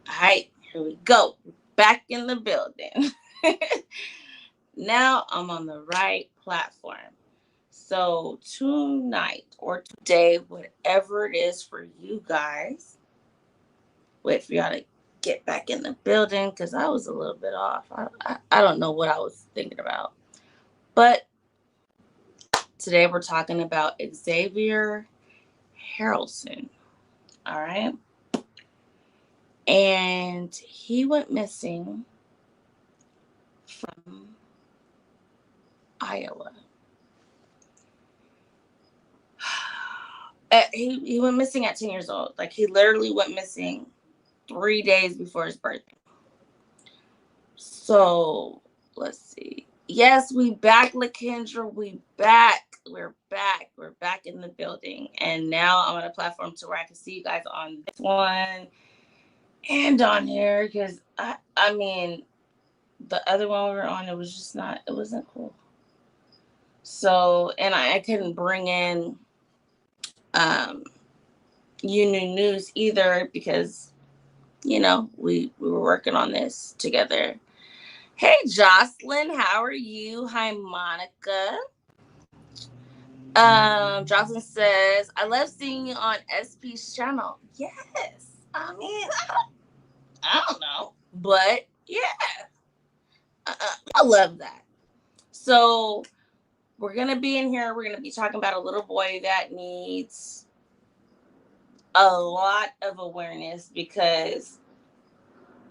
All right, here we go. Back in the building. Now I'm on the right platform. So tonight or today, whatever it is for you guys, wait for y'all to get back in the building because I was a little bit off. I don't know what I was thinking about. But today we're talking about Xavier Harrelson. All right. And he went missing from Iowa. He went missing at 10 years old. Like he literally went missing 3 days before his birthday. So let's see. Yes, we back, LaKendra. We back. We're back. We're back in the building. And now I'm on a platform to where I can see you guys on this one and on here. Because I mean, the other one we were on, it was just not, it wasn't cool. So, and I couldn't bring in um you new news either because we were working on this together. Hey Jocelyn, how are you? Hi Monica. Jocelyn says I love seeing you on SP's channel. Yes, I mean I don't know, but yeah, I love that. So we're gonna be in here, we're gonna be talking about a little boy that needs a lot of awareness because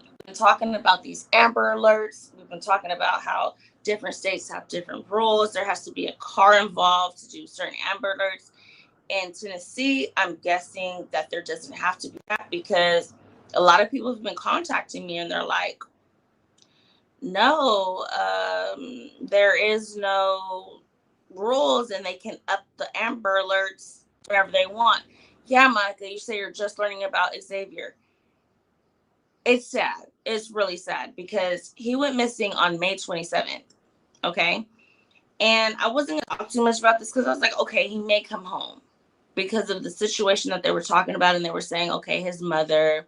we've been talking about these Amber Alerts. We've been talking about how different states have different rules. There has to be a car involved to do certain Amber Alerts. In Tennessee, I'm guessing that there doesn't have to be that because a lot of people have been contacting me and they're like, no, there is no rules and they can up the Amber Alerts whenever they want. Yeah, Monica, you say you're just learning about Xavier. It's sad. It's really sad because he went missing on May 27th. Okay. And I wasn't going to talk too much about this because I was like, okay, he may come home because of the situation that they were talking about. And they were saying, okay, his mother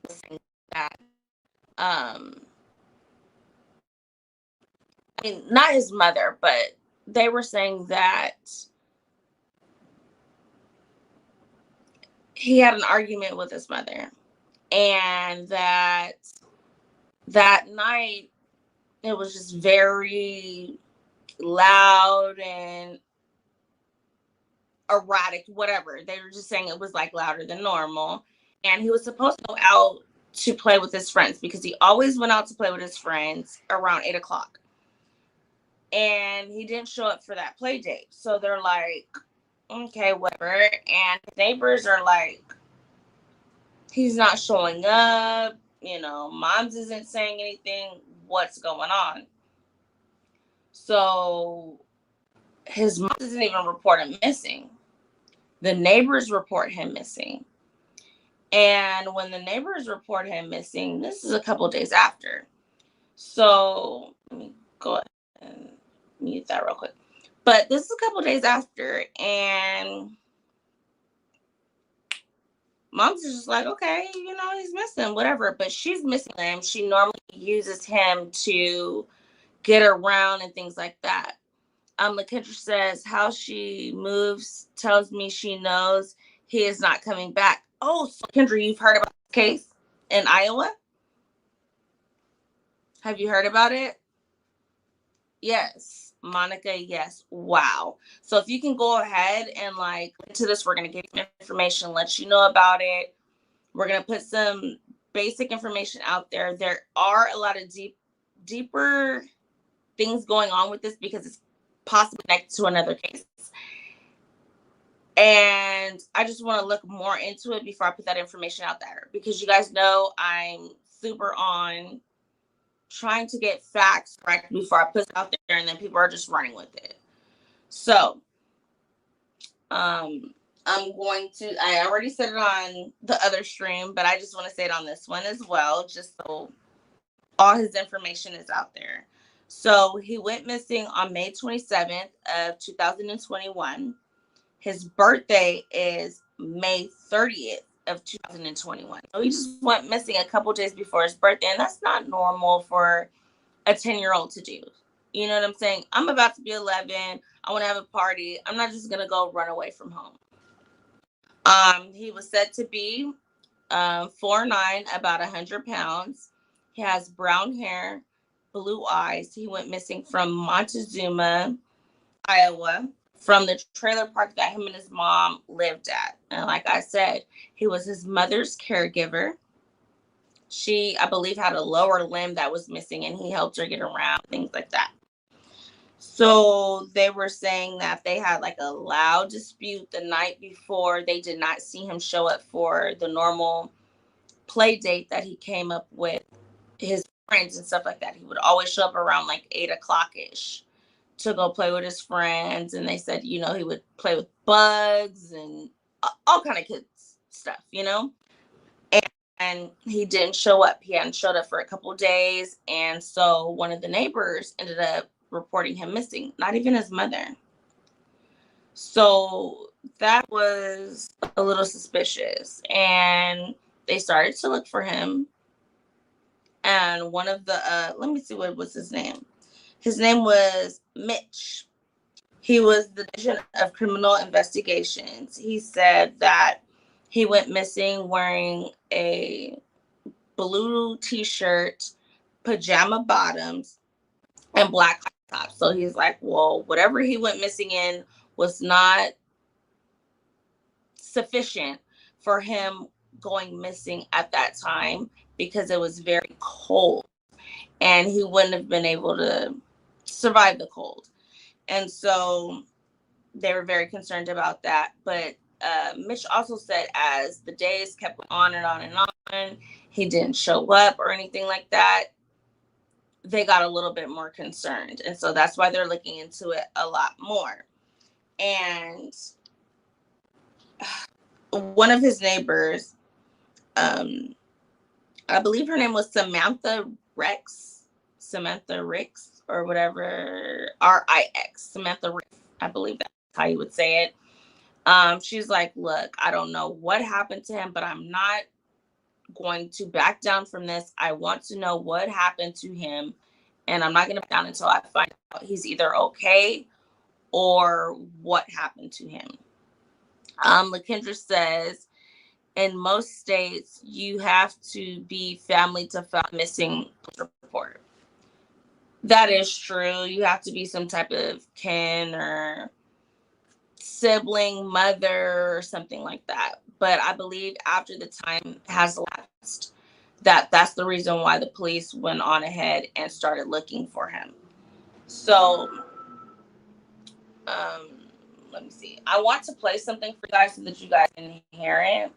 was saying that, I mean, not his mother, but they were saying that he had an argument with his mother and that night it was just very loud and erratic, whatever. They were just saying it was like louder than normal. And he was supposed to go out to play with his friends because he always went out to play with his friends around 8 o'clock. And he didn't show up for that play date. So they're like, okay, whatever. And his neighbors are like, he's not showing up. Moms isn't saying anything. What's going on? So his mom doesn't even report him missing. The neighbors report him missing. And when the neighbors report him missing, this is a couple days after. So let me go ahead and mute that real quick. But this is a couple days after, and mom's just like, okay, he's missing, whatever. But she's missing him. She normally uses him to get around and things like that. LaKendra says how she moves tells me she knows he is not coming back. Oh, so Kendra, you've heard about this case in Iowa? Have you heard about it? Yes. Monica, yes. Wow. So if you can go ahead and into this, we're gonna give you information, let you know about it. We're gonna put some basic information out there. There are a lot of deeper things going on with this because it's possibly connected to another case. And I just want to look more into it before I put that information out there because you guys know I'm super on trying to get facts correct before I put it out there and then people are just running with it. So, I already said it on the other stream, but I just want to say it on this one as well, just so all his information is out there. So he went missing on May 27th of 2021. His birthday is May 30th of 2021. So he just went missing a couple days before his birthday, and that's not normal for a 10-year-old to do. You know what I'm saying? I'm about to be 11. I want to have a party. I'm not just gonna go run away from home. He was said to be 4'9", about 100 pounds. He has brown hair, blue eyes. He went missing from Montezuma, Iowa, from the trailer park that him and his mom lived at. And like I said, he was his mother's caregiver. She, I believe, had a lower limb that was missing, and he helped her get around, things like that. So they were saying that they had like a loud dispute the night before. They did not see him show up for the normal play date that he came up with his friends and stuff like that. He would always show up around like 8 o'clock-ish to go play with his friends. And they said, you know, he would play with bugs and all kind of kids stuff, you know? And he didn't show up. He hadn't showed up for a couple of days. And so one of the neighbors ended up reporting him missing, not even his mother. So that was a little suspicious. And they started to look for him. And one of the, let me see, what was his name? His name was Mitch. He was the Division of Criminal Investigations. He said that he went missing wearing a blue t-shirt, pajama bottoms, and black tops. So he's like, well, whatever he went missing in was not sufficient for him going missing at that time, because it was very cold and he wouldn't have been able to survive the cold. And so they were very concerned about that. But Mitch also said as the days kept on and on and on, he didn't show up or anything like that, they got a little bit more concerned. And so that's why they're looking into it a lot more. And one of his neighbors, I believe her name was Samantha Rix, or whatever, Rix, Samantha Rix, I believe that's how you would say it. She's like, look, I don't know what happened to him, but I'm not going to back down from this. I want to know what happened to him, and I'm not going to back down until I find out he's either okay or what happened to him. LaKendra says, in most states, you have to be family to file missing report. That is true. You have to be some type of kin or sibling, mother, or something like that. But I believe after the time has lapsed, that's the reason why the police went on ahead and started looking for him. So, let me see. I want to play something for you guys so that you guys can hear it.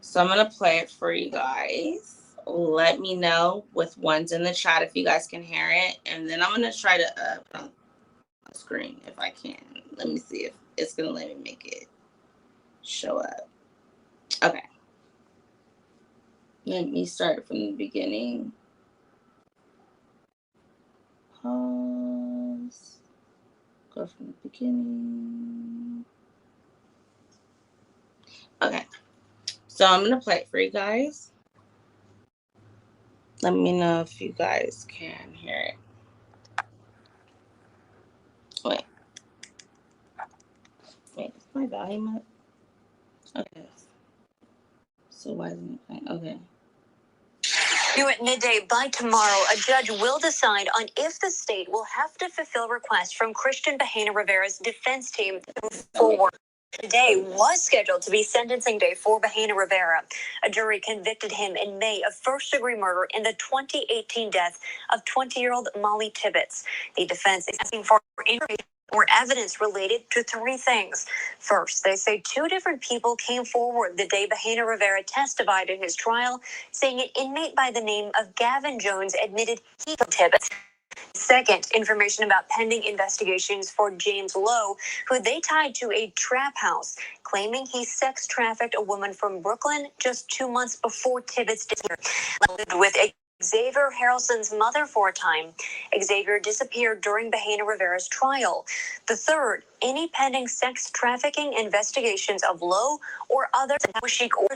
So I'm going to play it for you guys. Let me know with ones in the chat if you guys can hear it. And then I'm going to try to put on the screen if I can. Let me see if it's going to let me make it show up. Okay. Let me start from the beginning. Pause. Go from the beginning. Okay. So I'm going to play it for you guys. Let me know if you guys can hear it. Wait, is my volume up? Okay. So why isn't it playing? Okay. Due at midday by tomorrow, a judge will decide on if the state will have to fulfill requests from Christian Bahena Rivera's defense team to move forward. Today was scheduled to be sentencing day for Bahena Rivera. A jury convicted him in May of first-degree murder in the 2018 death of 20-year-old Mollie Tibbetts. The defense is asking for information or evidence related to three things. First, they say two different people came forward the day Bahena Rivera testified in his trial, saying an inmate by the name of Gavin Jones admitted he killed Tibbetts. Second, information about pending investigations for James Lowe, who they tied to a trap house, claiming he sex trafficked a woman from Brooklyn just 2 months before Tibbetts disappeared. Lived with a Xavier Harrelson's mother for a time. Xavier disappeared during Bahena Rivera's trial. The third, any pending sex trafficking investigations of Low or other Tawichik or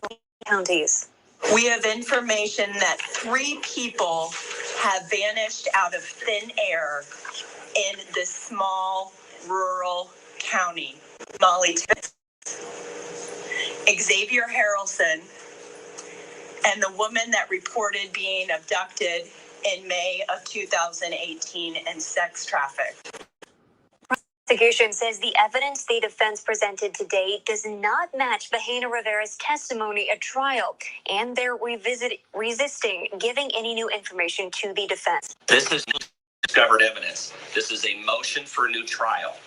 counties. We have information that 3 people have vanished out of thin air in this small rural county. Mollie Tibbetts, Xavier Harrelson, and the woman that reported being abducted in May of 2018 and sex trafficked. Prosecution says the evidence the defense presented today does not match Bahena Rivera's testimony at trial, and they're resisting giving any new information to the defense. This is discovered evidence. This is a motion for a new trial.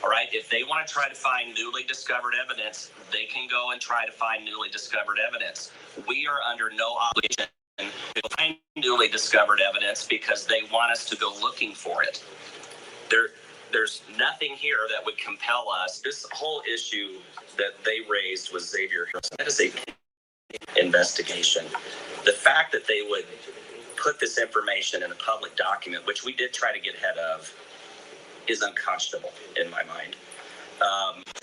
All right, if they want to try to find newly discovered evidence, they can go and try to find newly discovered evidence. We are under no obligation to find newly discovered evidence because they want us to go looking for it. There's nothing here that would compel us. This whole issue that they raised was Xavier Harrelson. That is a investigation. The fact that they would put this information in a public document, which we did try to get ahead of, is unconscionable in my mind.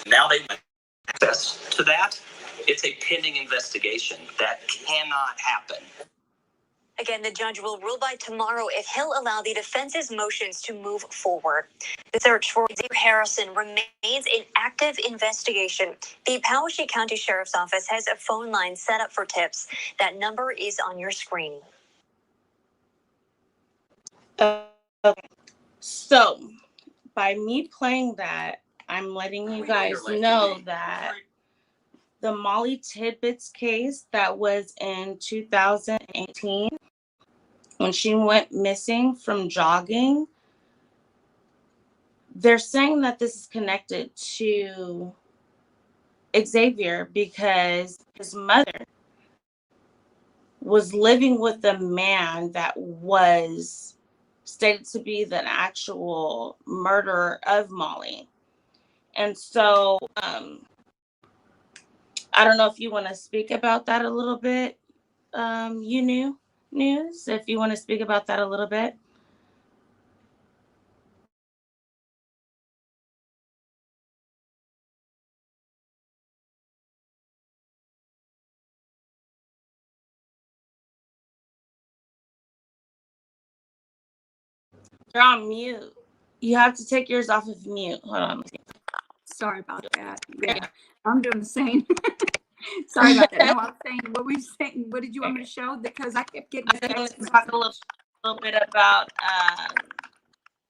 Now they have access to that. It's a pending investigation. That cannot happen. Again, the judge will rule by tomorrow if he'll allow the defense's motions to move forward. The search for Xavier Harrelson remains an active investigation. The Poweshiek County Sheriff's Office has a phone line set up for tips. That number is on your screen. Okay. So, by me playing that, I'm letting you guys know that the Mollie Tibbetts case that was in 2018, when she went missing from jogging, they're saying that this is connected to Xavier because his mother was living with a man that was stated to be the actual murderer of Mollie. And so, I don't know if you want to speak about that a little bit, News, if you want to speak about that a little bit. You're on mute. You have to take yours off of mute. Hold on. Sorry about that. Yeah, I'm doing the same. Sorry about that. No, I was saying, what were you saying? What did you want me to show? Because I kept getting I want to talk a little bit about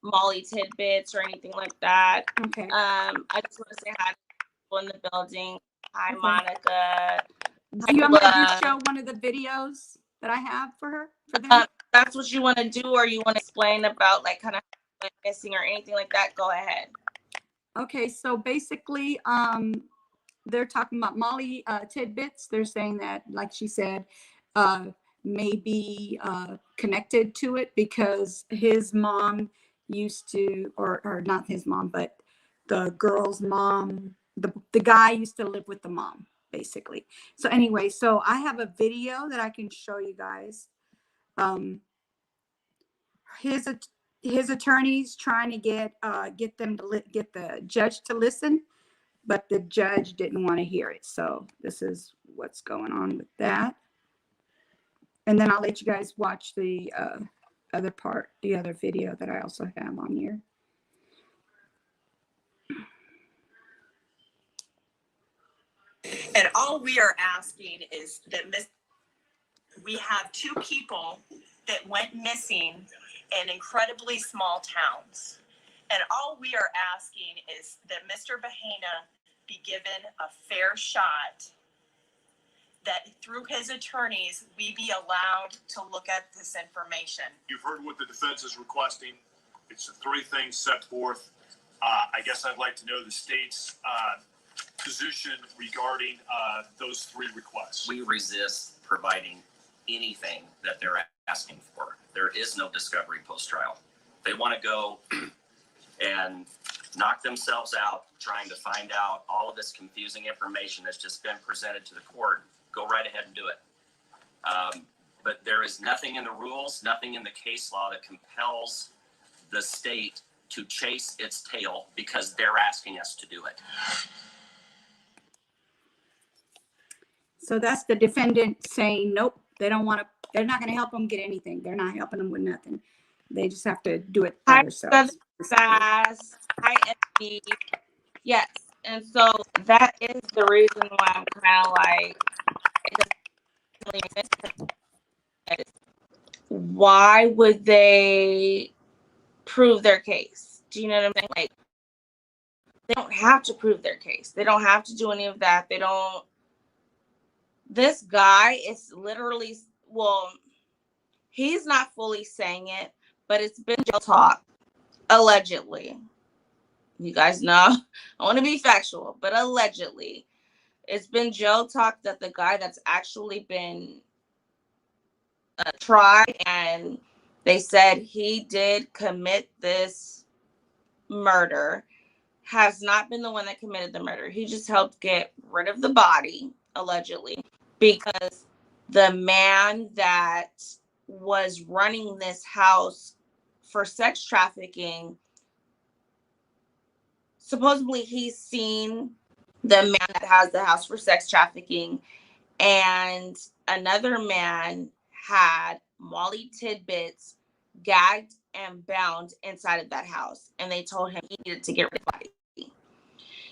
Mollie Tidbits or anything like that. Okay. I just want to say hi to people in the building. Hi, okay. Monica. Do you want me to just show one of the videos that I have for her? For them? That's what you want to do, or you want to explain about like kind of missing or anything like that? Go ahead. Okay, so basically, they're talking about Mollie Tidbits. They're saying that, like she said, may be connected to it because his mom used to, or not his mom, but the girl's mom, the guy used to live with the mom, basically. So anyway, so I have a video that I can show you guys. His attorneys trying to get them to get the judge to listen, but the judge didn't want to hear it. So this is what's going on with that. And then I'll let you guys watch the other video that I also have on here. And all we are asking is that we have 2 people that went missing in incredibly small towns. And all we are asking is that Mr. Bahena be given a fair shot, that through his attorneys, we be allowed to look at this information. You've heard what the defense is requesting. It's the 3 things set forth. I guess I'd like to know the state's position regarding those 3 requests. We resist providing anything that they're asking for. There is no discovery post-trial. They want to go and knock themselves out trying to find out all of this confusing information that's just been presented to the court. Go right ahead and do it. but there is nothing in the rules, nothing in the case law that compels the state to chase its tail because they're asking us to do it. So that's the defendant saying, nope, they don't want to, they're not going to help them get anything. They're not helping them with nothing. They just have to do it by Hi, themselves. Fast. Hi, SB. Yes. And so that is the reason why I'm kind of like, it doesn't really make sense. Why would they prove their case? Do you know what I'm saying? Like, they don't have to prove their case. They don't have to do any of that. They don't. This guy is literally, well, he's not fully saying it, but it's been jail talk, allegedly. You guys know, I want to be factual, but allegedly, it's been jail talk that the guy that's actually been tried, and they said he did commit this murder, has not been the one that committed the murder. He just helped get rid of the body, allegedly, because the man that was running this house for sex trafficking, supposedly he's seen the man that has the house for sex trafficking, and another man had Mollie Tibbetts gagged and bound inside of that house, and they told him he needed to get rid of the body.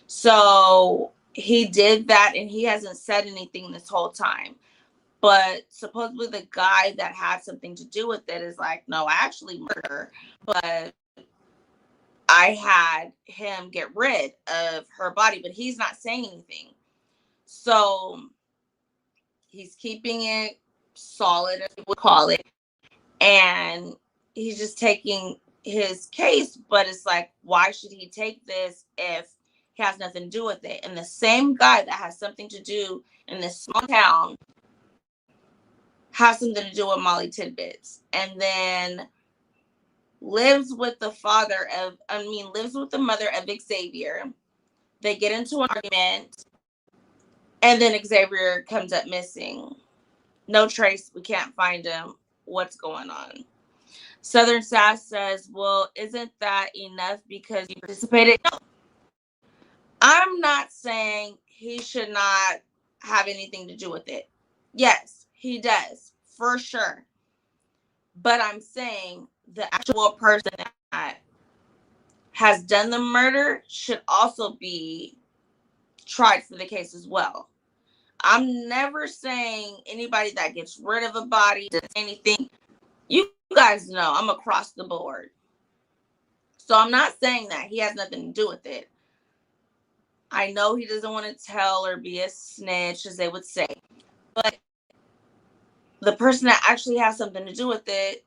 So he did that, and he hasn't said anything this whole time. But supposedly the guy that had something to do with it is like, no, I actually murdered her, but I had him get rid of her body, but he's not saying anything. So he's keeping it solid, as we would call it, and he's just taking his case. But it's like, why should he take this if he has nothing to do with it? And the same guy that has something to do in this small town has something to do with Mollie Tibbetts, and then lives with the lives with the mother of Xavier. They get into an argument, and then Xavier comes up missing. No trace. We can't find him. What's going on? Southern Sass says, well, isn't that enough because you participated? No. I'm not saying he should not have anything to do with it. Yes, he does, for sure. But I'm saying the actual person that has done the murder should also be tried for the case as well. I'm never saying anybody that gets rid of a body does anything. You guys know I'm across the board. So I'm not saying that he has nothing to do with it. I know he doesn't want to tell or be a snitch, as they would say. But the person that actually has something to do with it,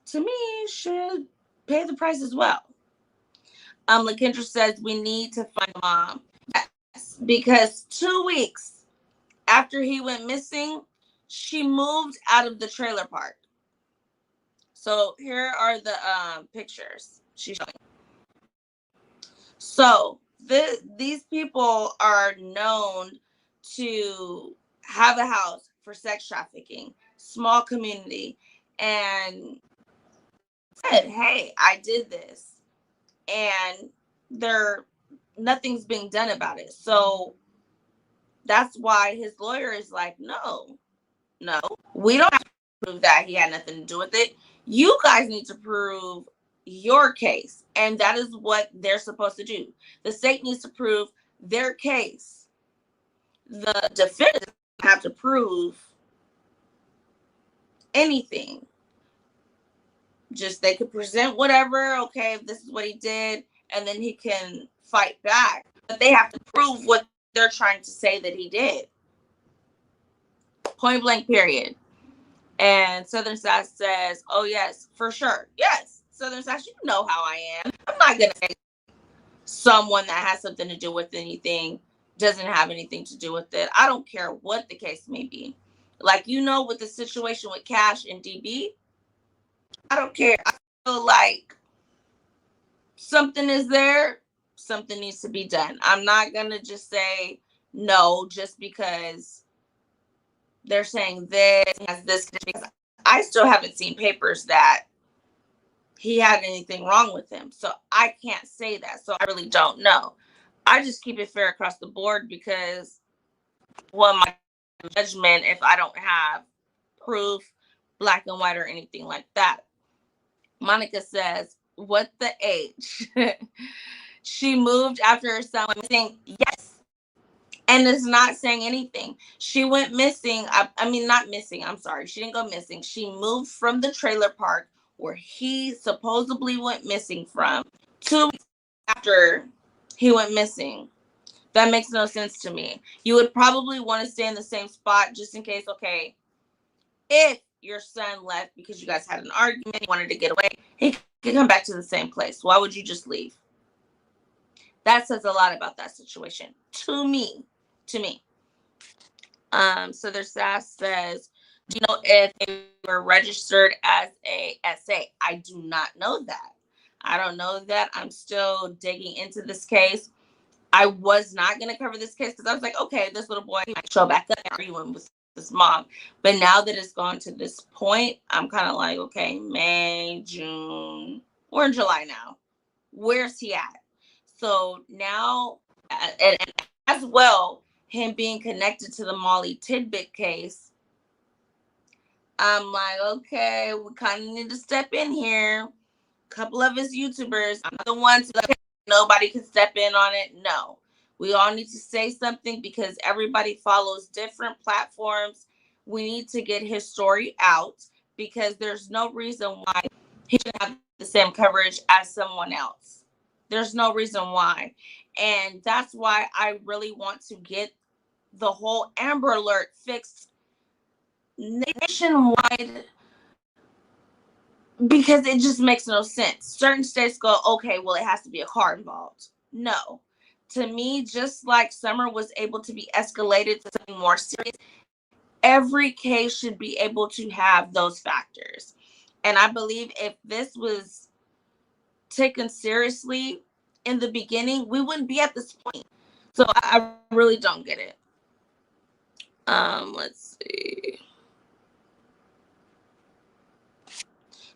to me, should pay the price as well. LaKendra says we need to find mom. Yes, because 2 weeks after he went missing, she moved out of the trailer park. So here are the pictures she's showing. So these people are known to have a house for sex trafficking, small community, and said, hey, I did this. And nothing's being done about it. So that's why his lawyer is like, no, we don't have to prove that he had nothing to do with it. You guys need to prove your case. And that is what they're supposed to do. The state needs to prove their case. The defendant doesn't have to prove anything. Just they could present whatever, okay, if this is what he did, and then he can fight back. But they have to prove what they're trying to say that he did. Point blank, period. And Southern Sass says, oh, yes, for sure. Yes, Southern Sass, you know how I am. I'm not going to say someone that has something to do with anything doesn't have anything to do with it. I don't care what the case may be. Like, with the situation with Cash and DB, I don't care. I feel like something is there. Something needs to be done. I'm not going to just say no just because they're saying this, he has this, because I still haven't seen papers that he had anything wrong with him. So I can't say that. So I really don't know. I just keep it fair across the board because, well, my judgment, if I don't have proof, black and white or anything like that. Monica says, what the H? She moved after her son went missing. Yes. And is not saying anything. She went missing. I mean, not missing. I'm sorry. She didn't go missing. She moved from the trailer park where he supposedly went missing from 2 weeks after he went missing. That makes no sense to me. You would probably want to stay in the same spot just in case, okay, if your son left because you guys had an argument, he wanted to get away, he could come back to the same place. Why would you just leave? That says a lot about that situation to me. Southern Sass says, do you know if they were registered as a SA? I do not know that. I don't know that. I'm still digging into this case. I was not going to cover this case because I was like, okay, this little boy might show back up arguing with this mom. But now that it's gone to this point, I'm kind of like, okay, May, June, we're in July now. Where's he at? So now, and as well, him being connected to the Mollie Tidbit case, I'm like, okay, we kind of need to step in here. A couple of his YouTubers, I'm not the one to like, nobody can step in on it. No, we all need to say something because everybody follows different platforms. We need to get his story out because there's no reason why he should have the same coverage as someone else. There's no reason why. And that's why I really want to get the whole Amber Alert fixed nationwide because it just makes no sense. Certain states go, okay, well, it has to be a car involved. No. To me, just like Summer was able to be escalated to something more serious, every case should be able to have those factors. And I believe if this was taken seriously in the beginning, we wouldn't be at this point. So I really don't get it. Let's see.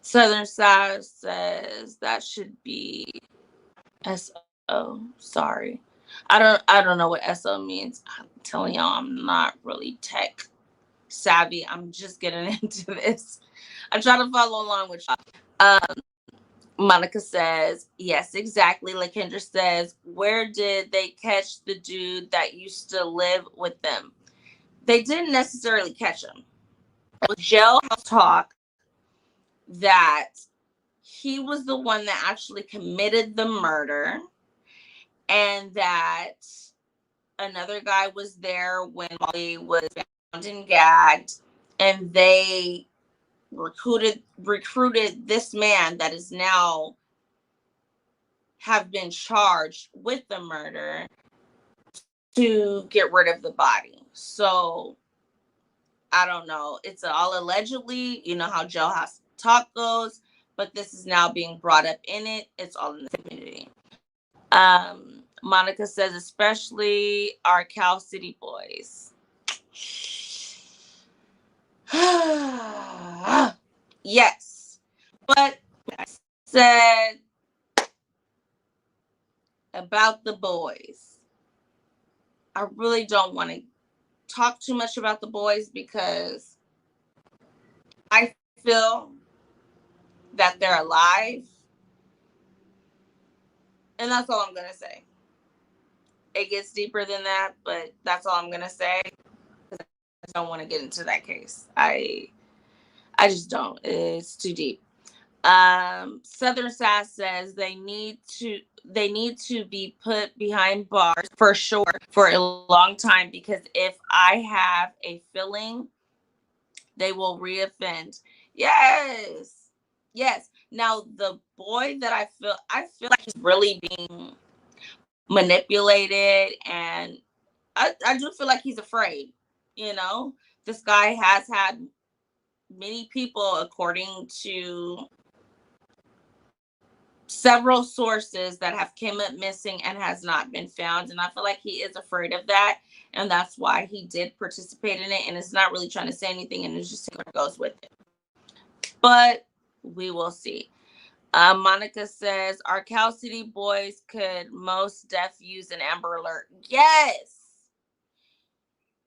Southern Side says that should be SO. Sorry. I don't know what SO means. I'm telling y'all I'm not really tech savvy. I'm just getting into this. I'm trying to follow along with y'all. Monica says, yes, exactly. Like Kendra says, where did they catch the dude that used to live with them? They didn't necessarily catch him. It was jailhouse talk that he was the one that actually committed the murder and that another guy was there when Mollie was found and gagged, and they recruited this man that is now have been charged with the murder to get rid of the body. So I don't know. It's all allegedly, you know how jailhouse talk goes, but this is now being brought up in it. It's all in the community. Monica says, especially our Cal City boys. Yes, but I said about the boys, I really don't want to talk too much about the boys because I feel that they're alive, and that's all I'm gonna say. It gets deeper than that, but that's all I'm gonna say. I don't want to get into that case. I just don't. It's too deep. Southern Sass says they need to be put behind bars for sure for a long time because if I have a feeling they will reoffend. Yes. Yes. Now the boy that I feel like he's really being manipulated and I do feel like he's afraid. You know, this guy has had many people, according to several sources that have came up missing and has not been found. And I feel like he is afraid of that. And that's why he did participate in it. And it's not really trying to say anything, and it's just what goes with it. But we will see. Monica says, our Cal City boys could most def use an Amber Alert. Yes.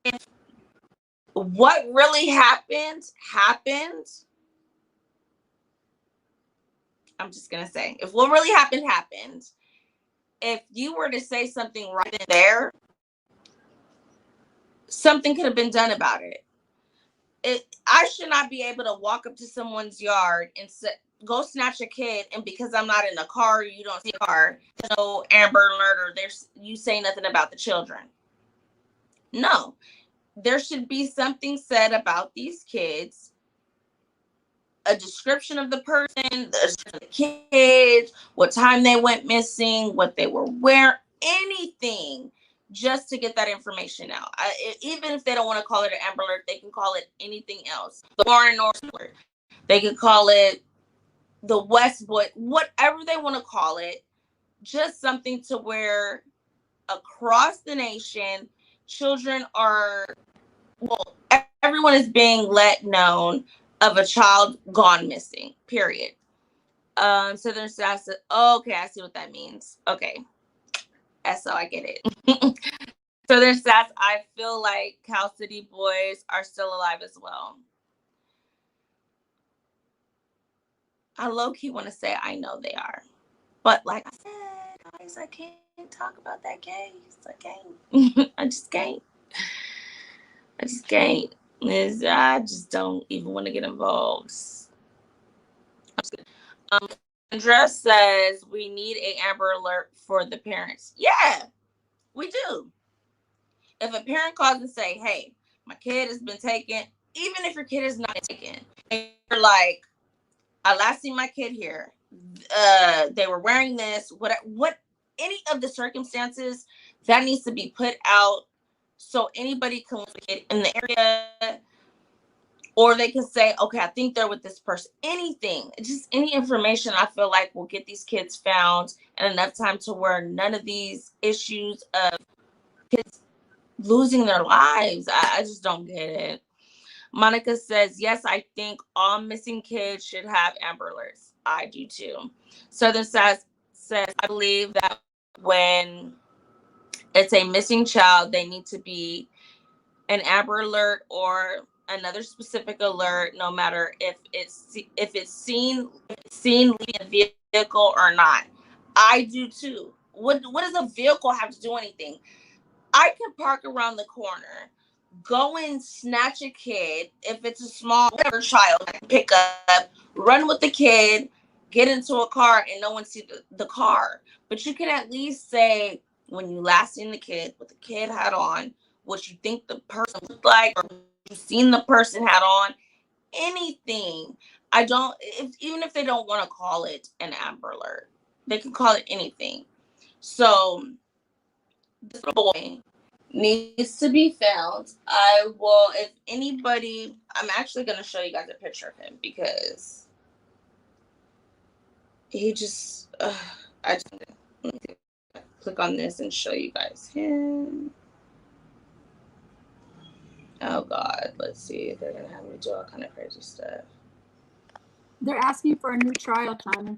If what really happened, I'm just going to say, if what really happened, if you were to say something right in there, something could have been done about it. I should not be able to walk up to someone's yard and say, go snatch a kid, and because I'm not in a car, you don't see a car, no Amber Alert, or there's you say nothing about the children. No, there should be something said about these kids, a description of the person, the kids, what time they went missing, what they were wearing, anything, just to get that information out. Even if they don't want to call it an Amber Alert, they can call it anything else. The Warren North Alert. They could call it the West Boy, whatever they want to call it. Just something to where across the nation, children are, well, everyone is being let known of a child gone missing, period. So there's that's okay, I see what that means. Okay. So I get it. So there's stats. I feel like Cal City boys are still alive as well. I low-key want to say I know they are. But like I said, guys, I can't talk about that case. I can't. I just can't. I just don't even want to get involved. Andrea says we need a Amber Alert for the parents. Yeah, we do. If a parent calls and say, hey, my kid has been taken, even if your kid is not taken, and you're like, I last seen my kid here. They were wearing this, what any of the circumstances that needs to be put out so anybody can look at it in the area, or they can say, okay, I think they're with this person. Anything, just any information I feel like will get these kids found and enough time to where none of these issues of kids losing their lives. I just don't get it. Monica says, yes, I think all missing kids should have Amber Alerts. I do too. Southern says, I believe that when it's a missing child, they need to be an Amber Alert or another specific alert, no matter if it's seen leaving a vehicle or not. I do too. What does a vehicle have to do anything? I can park around the corner, go and snatch a kid, if it's a small whatever child I can pick up, run with the kid, get into a car, and no one sees the car. But you can at least say when you last seen the kid, what the kid had on, what you think the person looked like, or you've seen the person had on, anything. Even if they don't want to call it an Amber Alert, they can call it anything. So this boy needs to be found. I will, if anybody, I'm actually going to show you guys a picture of him because he just, I just click on this and show you guys him. Oh God, let's see. They're going to have me do all kind of crazy stuff. They're asking for a new trial, China.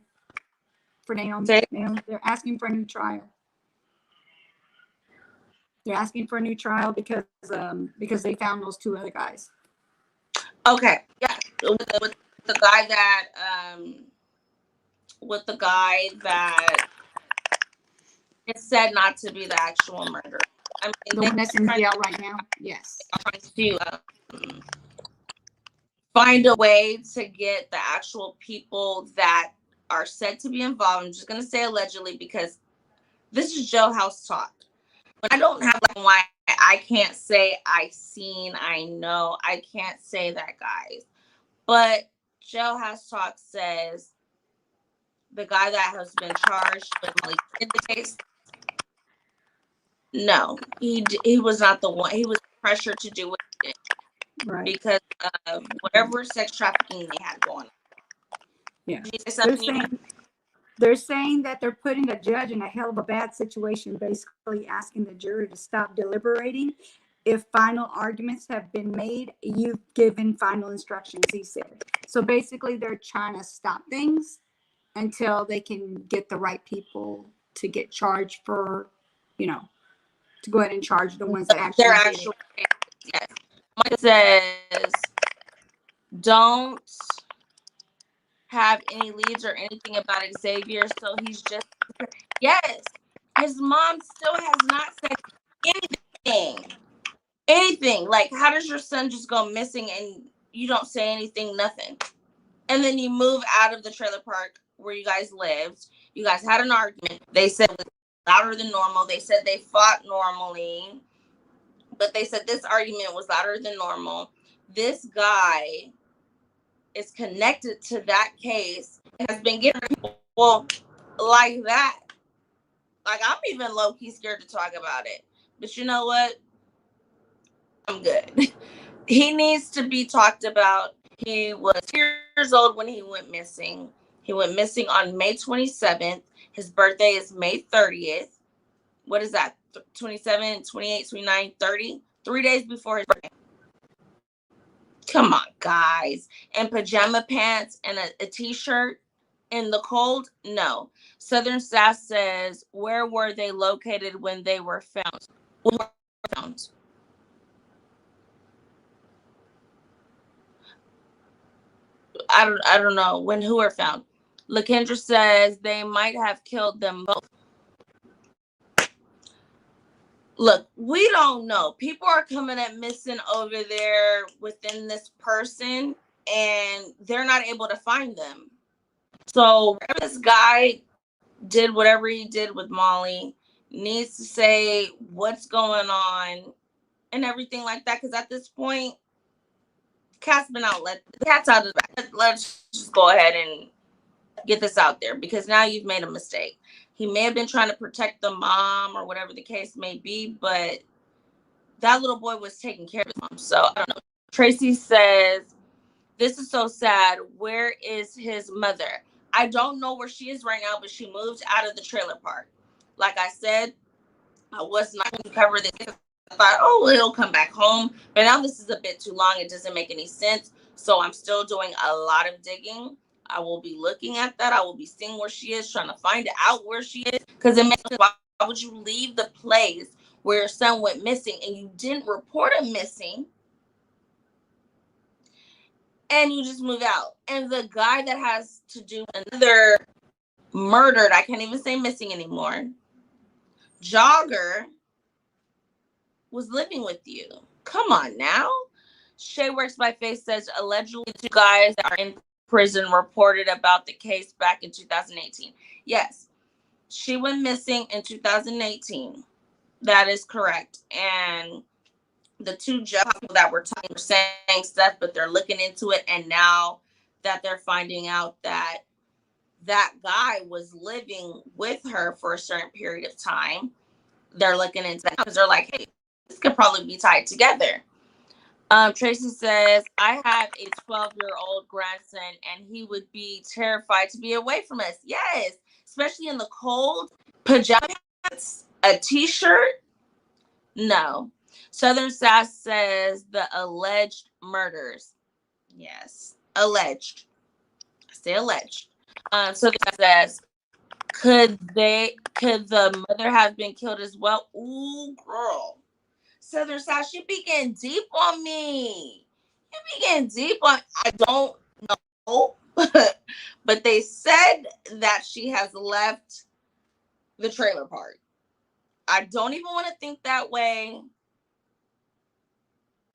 For Naomi. They're asking for a new trial. They're asking for a new trial because they found those two other guys. Okay, yeah, with the guy that it said not to be the actual murder. I mean, the one that's in jail right now. Yes. Trying to find a way to get the actual people that are said to be involved. I'm just gonna say allegedly because this is jailhouse talk. But I don't have like why I can't say I seen, I know. I can't say that, guys. But jailhouse talk says the guy that has been charged with Mollie in the case. No, he was not the one. He was pressured to do it because of whatever sex trafficking they had going on. Yeah. Did you say something? They're saying that they're putting the judge in a hell of a bad situation, basically asking the jury to stop deliberating. If final arguments have been made, you've given final instructions, he said. So basically, they're trying to stop things until they can get the right people to get charged for, to go ahead and charge the ones that Their actually did actual yes. Mike says, don't have any leads or anything about Xavier, so he's just yes. His mom still has not said anything. Anything. Like, how does your son just go missing and you don't say anything, nothing? And then you move out of the trailer park where you guys lived. You guys had an argument. They said it was louder than normal. They said they fought normally, but they said this argument was louder than normal. This guy is connected to that case and has been getting people like that. Like, I'm even low-key scared to talk about it. But you know what? I'm good. He needs to be talked about. He was 2 years old when he went missing. He went missing on May 27th. His birthday is May 30th. What is that? 27, 28, 29, 30? 3 days before his birthday. Come on, guys. And pajama pants and a t-shirt in the cold? No. Southern Sass says, where were they located when they were found? When were they found? I don't know when who were found. LaKendra says they might have killed them both. Look, we don't know. People are coming at missing over there within this person, and they're not able to find them. So this guy did whatever he did with Mollie, needs to say what's going on and everything like that. Because at this point, cat's been out. The cat's out of the bag. Let's just go ahead and get this out there, because now you've made a mistake. He may have been trying to protect the mom or whatever the case may be, but that little boy was taking care of his mom. So I don't know. Tracy says, this is so sad. Where is his mother? I don't know where she is right now, but she moved out of the trailer park. Like I said, I was not going to cover this. I thought, oh, it'll come back home. But now this is a bit too long. It doesn't make any sense. So I'm still doing a lot of digging. I will be looking at that. I will be seeing where she is, trying to find out where she is. Because it makes sense. Why would you leave the place where your son went missing and you didn't report him missing, and you just move out? And the guy that has to do another murdered, I can't even say missing anymore, jogger, was living with you. Come on now. Shay Works by Face says, allegedly 2 guys that are in prison reported about the case back in 2018. Yes, she went missing in 2018. That is correct. And the 2 people that were talking were saying stuff, but they're looking into it. And now that they're finding out that that guy was living with her for a certain period of time, they're looking into that because they're like, hey, this could probably be tied together. Tracy says, I have a 12-year-old grandson and he would be terrified to be away from us. Yes, especially in the cold. Pajamas, a t-shirt? No. Southern Sass says the alleged murders. Yes, alleged. I say alleged. Southern Sass says, could the mother have been killed as well? Ooh, girl. Southern Sass, you be getting deep on me. You be getting deep on. I don't know, but they said that she has left the trailer park. I don't even want to think that way.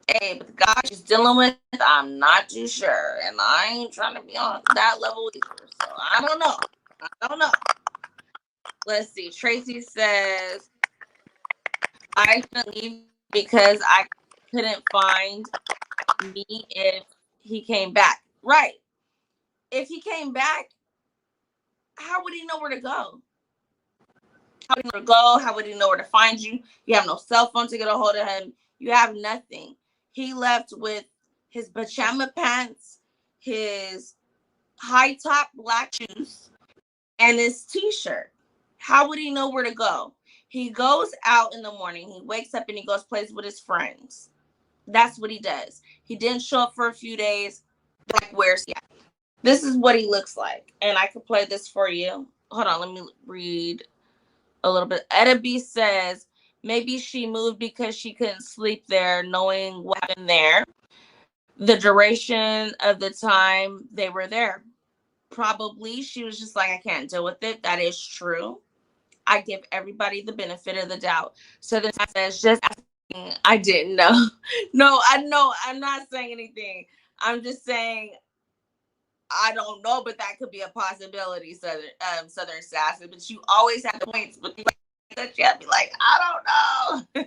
Hey, but the guy she's dealing with, I'm not too sure, and I ain't trying to be on that level either. So I don't know. Let's see. Tracy says, I couldn't leave because I couldn't find me if he came back. Right. If he came back, how would he know where to go? How would he know where to go? How would he know where to find you? You have no cell phone to get a hold of him. You have nothing. He left with his pajama pants, his high top black shoes, and his t-shirt. How would he know where to go? He goes out in the morning. He wakes up and he goes plays with his friends. That's what he does. He didn't show up for a few days. Like, where's he at? This is what he looks like. And I could play this for you. Hold on, let me read a little bit. Etta B says, maybe she moved because she couldn't sleep there, knowing what happened there. The duration of the time they were there. Probably she was just like, I can't deal with it. That is true. I give everybody the benefit of the doubt. So then says, just asking, I didn't know. No, I know. I'm not saying anything. I'm just saying I don't know, but that could be a possibility, Southern Sassy. But you always have the points, but you have to be like, I don't know.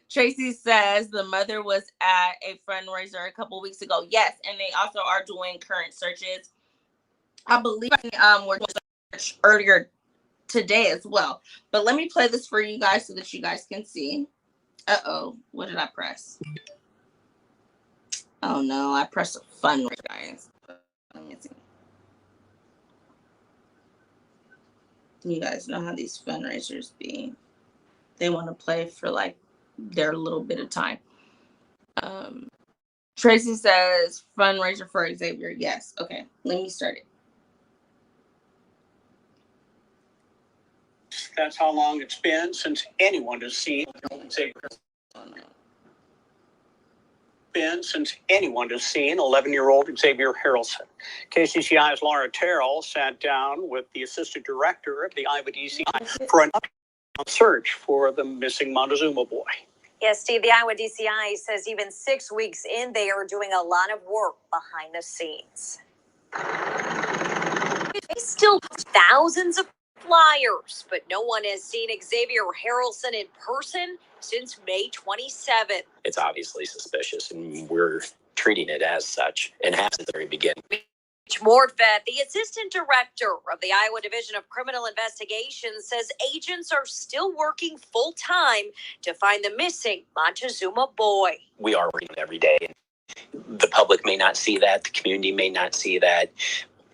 Tracy says the mother was at a fundraiser a couple weeks ago. Yes, and they also are doing current searches. I believe we're doing search earlier today as well. But let me play this for you guys so that you guys can see. Uh-oh, what did I press? Oh no, I pressed a fundraiser, guys. Let me see. You guys know how these fundraisers be. They want to play for like their little bit of time. Tracy says fundraiser for Xavier. Yes. Okay. Let me start it. That's how long it's been since anyone has seen Xavier. Oh, no. Been since anyone has seen 11-year-old Xavier Harrelson. KCCI's Laura Terrell sat down with the assistant director of the Iowa DCI for an search for the missing Montezuma boy. Yes, Steve, the Iowa DCI says even 6 weeks in, they are doing a lot of work behind the scenes. They still have thousands of flyers, but no one has seen Xavier Harrelson in person since May 27th. It's obviously suspicious, and we're treating it as such and have since the very beginning. Mitch Mordfett, the assistant director of the Iowa Division of Criminal Investigations, says agents are still working full-time to find the missing Montezuma boy. We are working every day. The public may not see that. The community may not see that.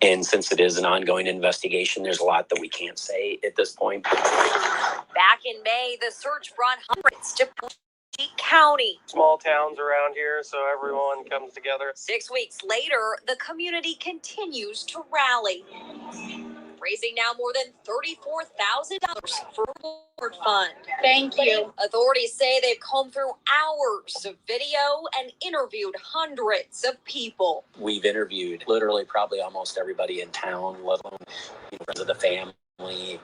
And since it is an ongoing investigation, there's a lot that we can't say at this point. Back in May, the search brought hundreds to County. Small towns around here, so everyone comes together. 6 weeks later, the community continues to rally, raising now more than $34,000 for a reward fund. Thank you. Authorities say they've combed through hours of video and interviewed hundreds of people. We've interviewed literally probably almost everybody in town, let alone friends of the family.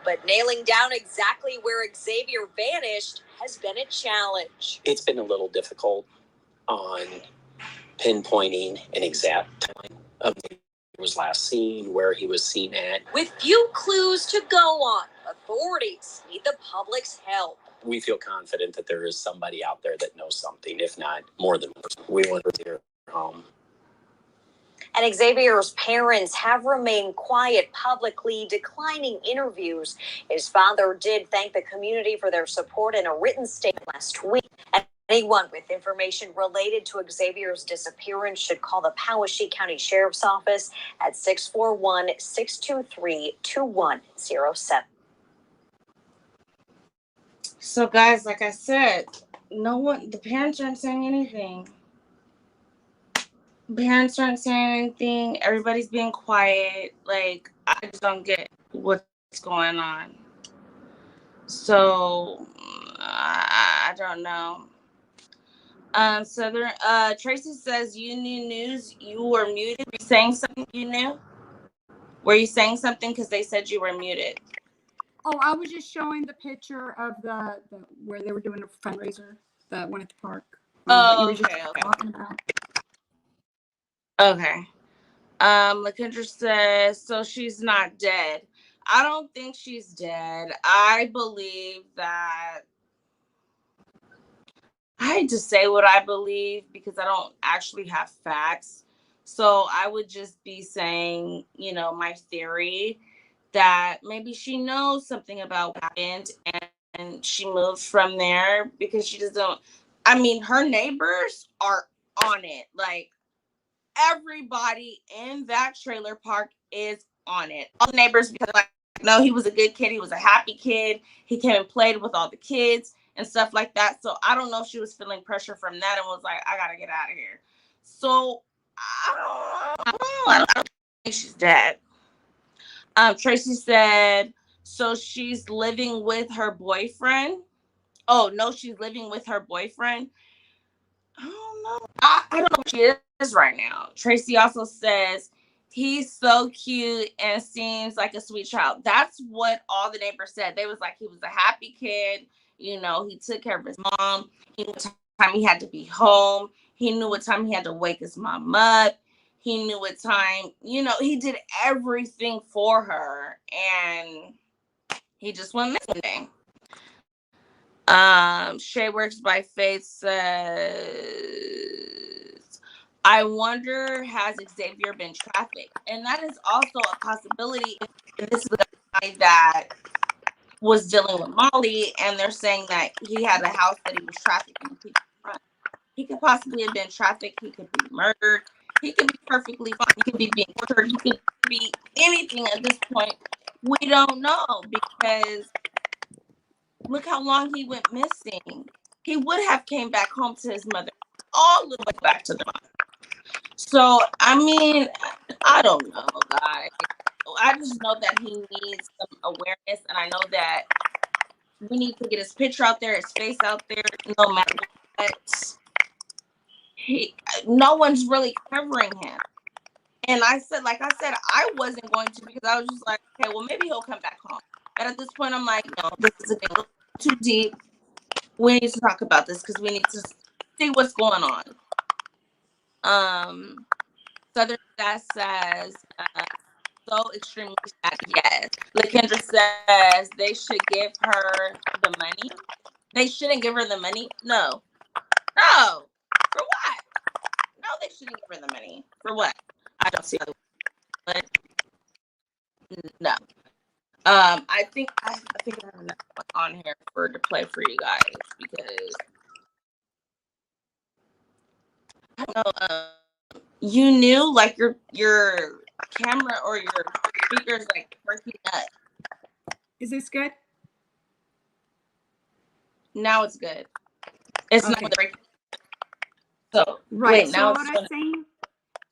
But nailing down exactly where Xavier vanished has been a challenge. It's been a little difficult on pinpointing an exact time of when he was last seen, where he was seen at. With few clues to go on, authorities need the public's help. We feel confident that there is somebody out there that knows something, if not more than one person. We want to hear home. And Xavier's parents have remained quiet publicly, declining interviews. His father did thank the community for their support in a written statement last week. And anyone with information related to Xavier's disappearance should call the Poweshiek County Sheriff's Office at 641-623-2107. So guys, like I said, the parents aren't saying anything. Parents aren't saying anything. Everybody's being quiet. Like, I just don't get what's going on. So, I don't know. Tracy says, you knew news. You were muted. Were you saying something you knew? Were you saying something? Because they said you were muted. Oh, I was just showing the picture of the where they were doing a fundraiser, the one at the park. Oh, what you were okay. just talking about. Okay. LaKendra says, so she's not dead. I don't think she's dead. I believe that, I hate to say what I believe because I don't actually have facts. So I would just be saying, my theory that maybe she knows something about what happened and she moved from there because she doesn't, her neighbors are on it. Like, everybody in that trailer park is on it. All the neighbors, because like no, he was a good kid. He was a happy kid. He came and played with all the kids and stuff like that. So I don't know if she was feeling pressure from that and was like, I gotta get out of here. So I don't think she's dead. Tracy said, so she's living with her boyfriend. Oh no, she's living with her boyfriend. I don't know. I don't know what she is right now. Tracy also says he's so cute and seems like a sweet child. That's what all the neighbors said. They was like, he was a happy kid. You know, he took care of his mom. He knew what time he had to be home. He knew what time he had to wake his mom up. He knew what time, you know, he did everything for her. And he just went missing. Shay Works by Faith says, I wonder, has Xavier been trafficked? And that is also a possibility if this is the guy that was dealing with Mollie and they're saying that he had a house that he was trafficking people from. He could possibly have been trafficked. He could be murdered. He could be perfectly fine. He could be being tortured. He could be anything at this point. We don't know because look how long he went missing. He would have came back home to his mother, all the way back to the mother. So, I mean, I don't know, guys. I just know that he needs some awareness, and I know that we need to get his picture out there, his face out there, no matter what. No one's really covering him. And I said, I wasn't going to because I was just like, okay, well, maybe he'll come back home. But at this point, I'm like, no, this is a little too deep. We need to talk about this because we need to see what's going on. Southern Sass says, so extremely sad. Yes. LaKendra says they should give her the money. They shouldn't give her the money. No. For what? No, they shouldn't give her the money. For what? I don't see other way. No. I think I have another one on here to play for you guys because I don't know. You knew like your camera or your speakers like working up. Is this good? Now it's good. It's okay. not breaking. So right. Wait, so now what I'm saying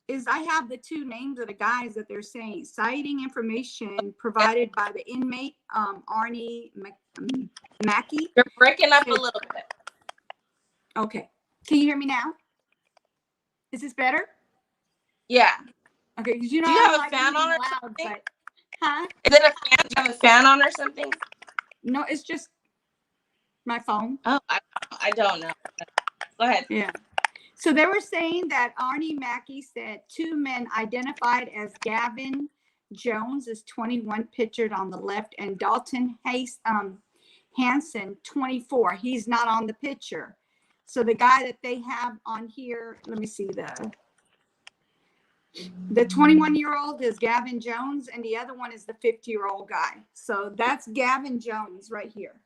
is I have the two names of the guys that they're saying. Citing information provided by the inmate, Arnie Mackey. You're breaking up a little bit. Okay. Can you hear me now? Is this better? Yeah. Okay, because you know, do you have a fan on or loud, something? but, huh? Is it a fan? Do you have a fan on or something? No, it's just my phone. Oh, I don't know. Go ahead. Yeah. So they were saying that Arnie Mackey said two men identified as Gavin Jones is 21 pictured on the left and Dalton Hansen 24. He's not on the picture. So the guy that they have on here, let me see the 21-year-old is Gavin Jones and the other one is the 50-year-old guy. So that's Gavin Jones right here.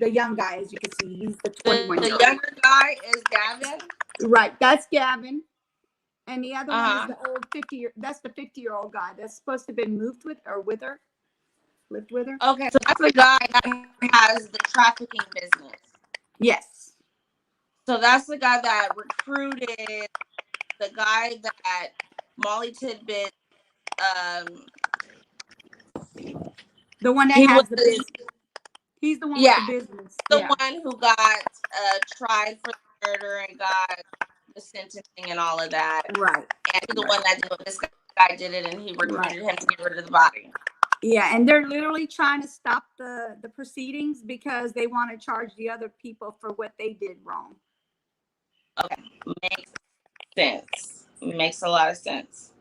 The young guy, as you can see, he's the 21. The younger guy is Gavin. Right, that's Gavin, and the other one is the old 50-year. That's the 50-year-old guy that's supposed to have been moved with or with her, lived with her. Okay, so that's the guy that has the trafficking business. Yes. So that's the guy that recruited the guy that Mollie Tibbetts. The one that has the business. He's the one with the business. The one who got tried for the murder and got the sentencing and all of that. Right. And he's the one that did it. This guy did it and he recruited him to get rid of the body. Yeah, and they're literally trying to stop the proceedings because they want to charge the other people for what they did wrong. Okay. Makes sense. Makes a lot of sense.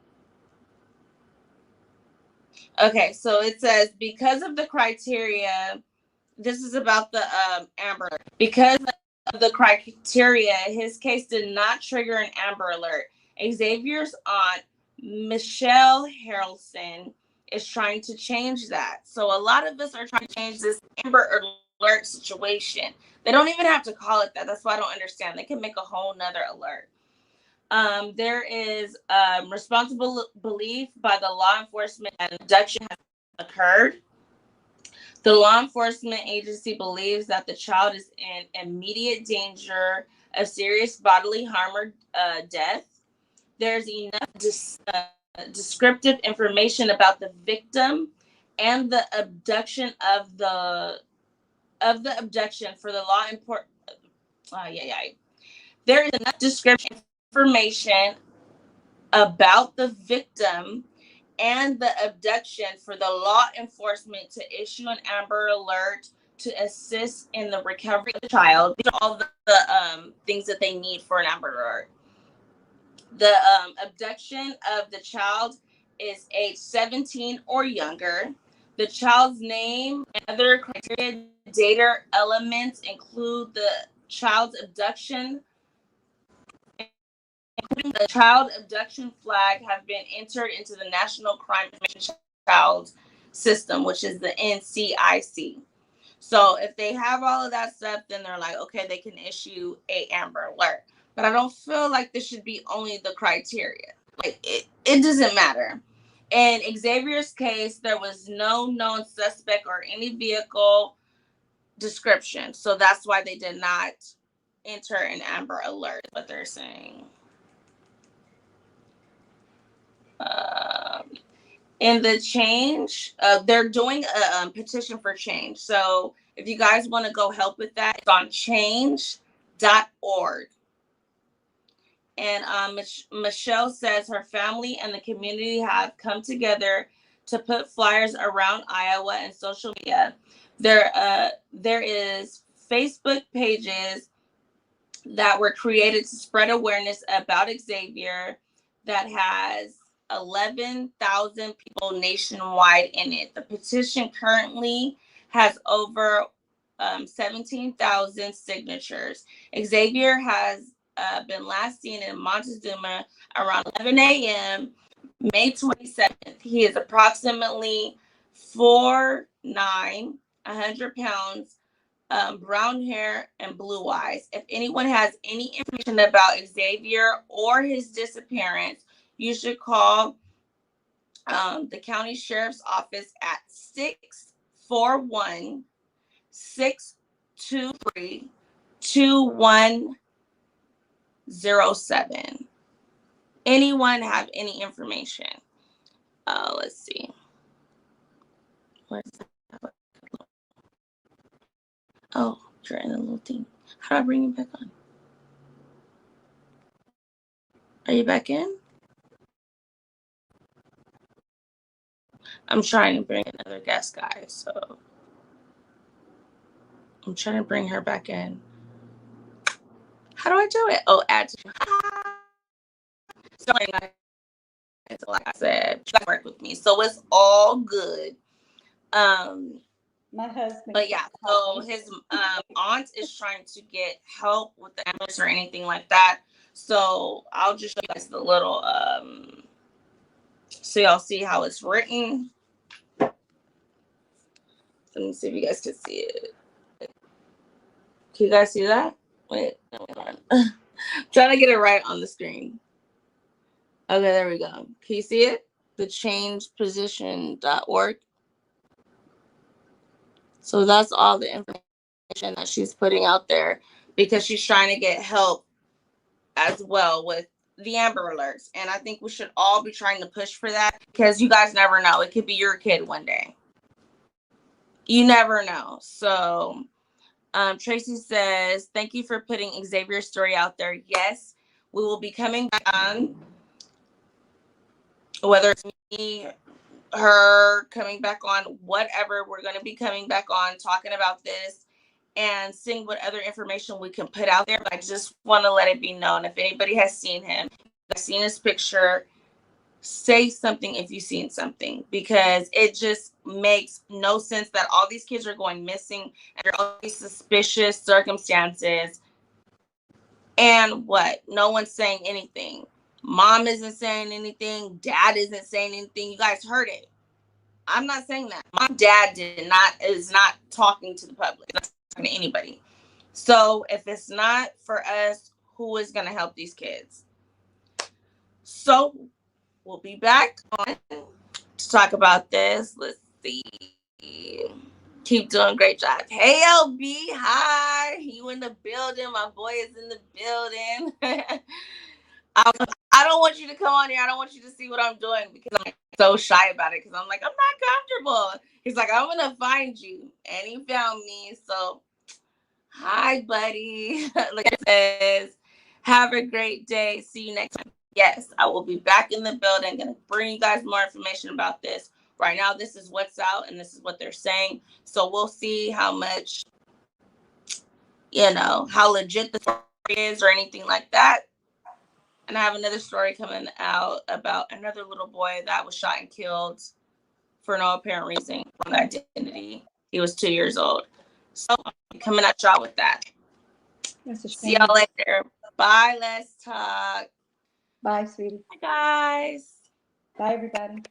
Okay, so it says because of the criteria, this is about the Amber Alert. Because of the criteria, his case did not trigger an Amber Alert. Xavier's aunt, Michelle Harrelson, is trying to change that. So a lot of us are trying to change this Amber Alert situation. They don't even have to call it that. That's why I don't understand. They can make a whole nother alert. There is responsible belief by the law enforcement that abduction has occurred. The law enforcement agency believes that the child is in immediate danger of serious bodily harm or death. There's enough descriptive information about the victim and the abduction of the abduction for the law import. There is enough description information about the victim and the abduction for the law enforcement to issue an Amber Alert to assist in the recovery of the child. These are all the things that they need for an Amber Alert. The abduction of the child is age 17 or younger. The child's name and other criteria data elements include the child's abduction, including the child abduction flag, have been entered into the National Crime Information Child System, which is the NCIC. So if they have all of that stuff, then they're like, okay, they can issue a Amber Alert. But I don't feel like this should be only the criteria. Like it doesn't matter. In Xavier's case, there was no known suspect or any vehicle description. So that's why they did not enter an Amber Alert, what they're saying. In the change, they're doing a petition for change. So if you guys want to go help with that, it's on change.org. And Michelle says her family and the community have come together to put flyers around Iowa and social media. There is Facebook pages that were created to spread awareness about Xavier that has 11,000 people nationwide in it. The petition currently has over 17,000 signatures. Xavier has been last seen in Montezuma around 11 a.m. May 27th. He is approximately 4'9", 100 pounds, brown hair, and blue eyes. If anyone has any information about Xavier or his disappearance, you should call the county sheriff's office at 641-623-2107. Anyone have any information? Let's see. Where's that? Oh, you're in a little thing. How do I bring you back on? Are you back in? I'm trying to bring another guest, guys. So I'm trying to bring her back in. How do I do it? Oh, add to. So like I said, you guys work with me, so it's all good. My husband. But yeah, so his aunt is trying to get help with the ambulance or anything like that. So I'll just show you guys the little so y'all see how it's written. Let me see if you guys can see it. Can you guys see that? Wait, no, wait on. Trying to get it right on the screen. Okay, there we go. Can you see it? The changeposition.org. So that's all the information that she's putting out there because she's trying to get help as well with the Amber Alerts. And I think we should all be trying to push for that because you guys never know. It could be your kid one day. You never know. So Tracy says, thank you for putting Xavier's story out there. Yes, we will be coming back on, whether it's me, her coming back on, whatever, we're going to be coming back on talking about this and seeing what other information we can put out there. But I just want to let it be known, if anybody has seen him, seen his picture, say something if you've seen something, because it just makes no sense that all these kids are going missing under all these suspicious circumstances. And what? No one's saying anything. Mom isn't saying anything. Dad isn't saying anything. You guys heard it. I'm not saying that. My dad is not talking to the public. Not talking to anybody. So if it's not for us, who is going to help these kids? So we'll be back on to talk about this. Let's see. Keep doing a great job. Hey, LB, hi. You in the building. My boy is in the building. I don't want you to come on here. I don't want you to see what I'm doing because I'm so shy about it because I'm like, I'm not comfortable. He's like, I'm going to find you. And he found me. So, hi, buddy. Like it says, have a great day. See you next time. Yes, I will be back in the building. Going to bring you guys more information about this. Right now, this is what's out and this is what they're saying. So we'll see how much, how legit the story is or anything like that. And I have another story coming out about another little boy that was shot and killed for no apparent reason, wrong identity. He was 2 years old. So I'm coming at y'all with that. See y'all later. Bye. Let's talk. Bye, sweetie. Bye, guys. Bye, everybody.